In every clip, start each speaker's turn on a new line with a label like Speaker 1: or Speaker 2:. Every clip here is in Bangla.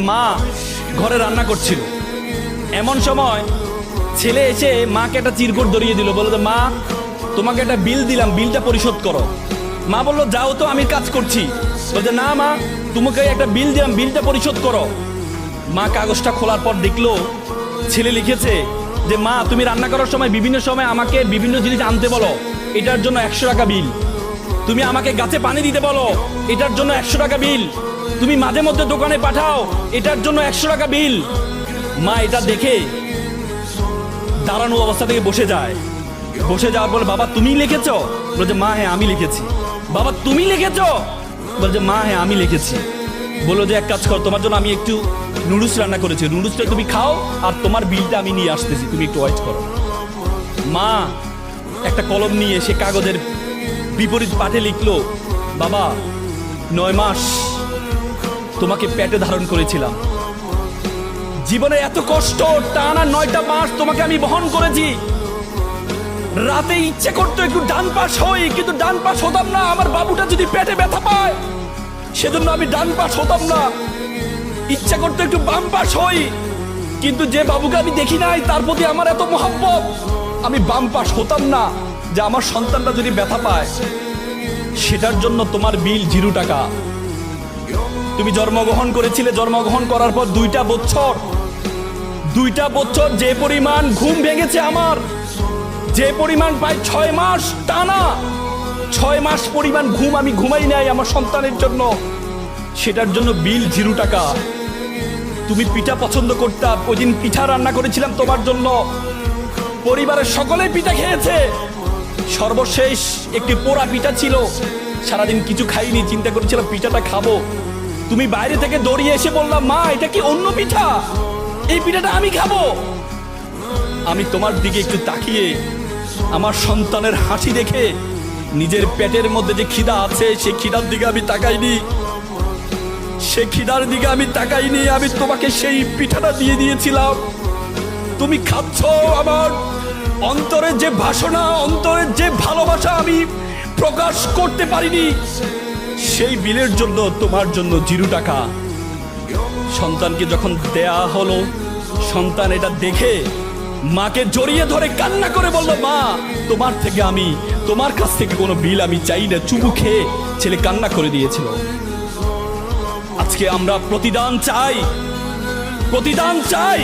Speaker 1: মা ঘরে রান্না করছিল। এমন সময় ছেলে এসে মাকে একটা চিরকুট ধরিয়ে দিল, বললো মা তোমাকে একটা বিল দিলাম, বিলটা পরিশোধ করো। মা বললো যাও তো, আমি কাজ করছি। বলছে না মা, তোমাকে একটা বিল দিলাম, বিলটা পরিশোধ করো। মা কাগজটা খোলার পর দেখলো ছেলে লিখেছে যে মা তুমি রান্না করার সময় বিভিন্ন সময় আমাকে বিভিন্ন জিনিস আনতে বলো, এটার জন্য 100 টাকা বিল। তুমি আমাকে গাছে পানি দিতে বলো, এটার জন্য 100 টাকা বিল। তুমি মাঝে মধ্যে দোকানে পাঠাও, এটার জন্য 100 টাকা বিল। মা এটা দেখে দাঁড়ানো অবস্থা থেকে বসে যায়। বসে যাওয়ার পর বাবা তুমি লিখেছো? বলছে মা হ্যাঁ আমি লিখেছি। বাবা তুমি লিখেছো? বলছে মা হ্যাঁ আমি লিখেছি। বললো যে এক কাজ কর, তোমার জন্য আমি একটু নুডলস রান্না করেছি, নুডলসটা তুমি খাও, আর তোমার বিলটা আমি নিয়ে আসতেছি, তুমি একটু ওয়েট করো। মা একটা কলম নিয়ে সে কাগজের বিপরীত পাঠে লিখলো, বাবা 9 মাস তোমাকে পেটে ধারণ করেছিলাম, জীবনে এত কষ্ট, টানা 9টা মাস তোমাকে আমি বহন করেছি। রাতে ইচ্ছে করতো একটু ডান পাশ হই, কিন্তু ডান পাশ হতাম না। আমার বাবুটা যদি পেটে ব্যথা পায় সেজন্য আমি ডান পাশ হতাম না। ইচ্ছা করতো একটু বাম পাশ হই, কিন্তু যে বাবুকে আমি দেখি নাই তার প্রতি আমার এত মহব্বত, আমি বাম পাশ হতাম না যে আমার সন্তানটা যদি ব্যথা পায়। সেটার জন্য তোমার বিল 0 টাকা। তুমি জন্মগ্রহণ করেছিলে, জন্মগ্রহণ করার পর 2টা বছর যে পরিমাণ ঘুম ভেঙেছে আমার, যে পরিমাণ প্রায় 6 মাস টানা, 6 মাস পরিমাণ ঘুম আমি ঘুমাই নাই আমার সন্তানের জন্য, সেটার জন্য বিল 0 টাকা। তুমি পিঠা পছন্দ করতা, ওই দিন পিঠা রান্না করেছিলাম তোমার জন্য, পরিবারের সকলে পিঠা খেয়েছে। সর্বশেষ একটি পোড়া পিঠা ছিল, সারাদিন কিছু খাইনি, চিন্তা করেছিলাম পিঠাটা খাবো। তুমি বাইরে থেকে দৌড়িয়ে এসে বললাম মা এটা কি অন্য পিঠা, এই পিঠাটা আমি খাবো। আমি তোমার দিকে একটু তাকিয়ে আমার সন্তানের হাসি দেখে নিজের পেটের মধ্যে যে খিদা আছে সেই খিদার দিকে আমি তাকাইনি, সে খিদার দিকে আমি তাকাইনি, আমি তোমাকে সেই পিঠাটা দিয়ে দিয়েছিলাম। তুমি খাচ্ছ, আমার অন্তরের যে বাসনা, অন্তরের যে ভালোবাসা আমি প্রকাশ করতে পারিনি, সেই বিলের জন্য তোমার জন্য 0 টাকা। সন্তানকে যখন দেয়া হলো, সন্তান এটা দেখে মাকে জড়িয়ে ধরে কান্না করে বলল মা তোমার কাছ থেকে কোনো বিল আমি চাই না। চুমু খেয়ে ছেলে কান্না করে দিয়েছিল। আজকে আমরা প্রতিদান চাই,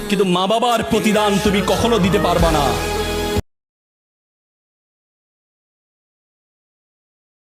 Speaker 1: কিন্তু মা বাবার প্রতিদান তুমি কখনো দিতে পারবা না।